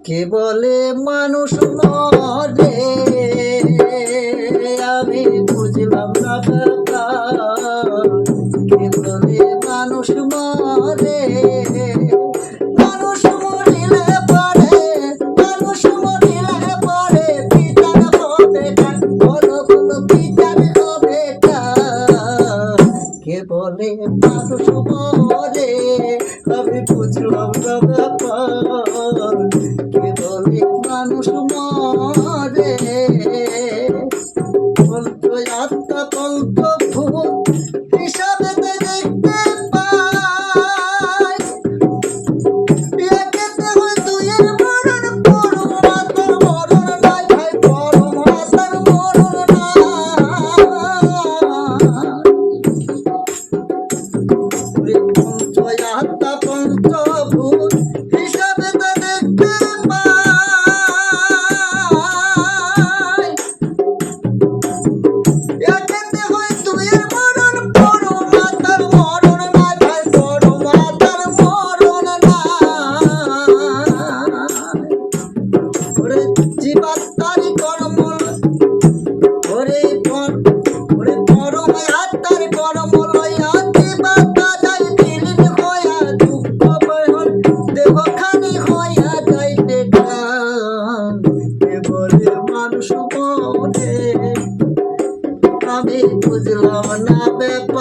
কে বলে মানুষ মরে, আমি বুঝলাম না ব্যাপার। কে বলে মানুষ মরে, মানুষ মরিলে পরে, মানুষ মরিলে পরে বিচার হবে কার? বলো বলো বিচার হবে কার? কে বলে মানুষ মরে, আমি বুঝলাম না ব্যাপার। কে বলে মানুষ মরে, বলতো আত্মা বলতো ভূত হিসাবে দেখতে পাই। একেতে হয় দুইয়ের মরণ, বড় মাতার মরণ নাই ভাই, বড় মাতার মরণ নাই। পঞ্চ আত্মা পঞ্চভূত হিসাবে দেখতে পাই। একেতে হয় দুইয়ের মরণ, বড় মাতার মরণ নাই ভাই, বড় মাতার মরণ নাই। ওরে জীবাত্মারি কর্ম, ওরে ওরে পরম আত্মার কর্ম লইয়া জীবাত্মা যায় বিলীন হইয়া, দুঃখ ভয়হর দেহখানি হইয়া যাইতে টান। কে বলে মানুষ মরে, আমি বুঝলাম না ব্যাপার।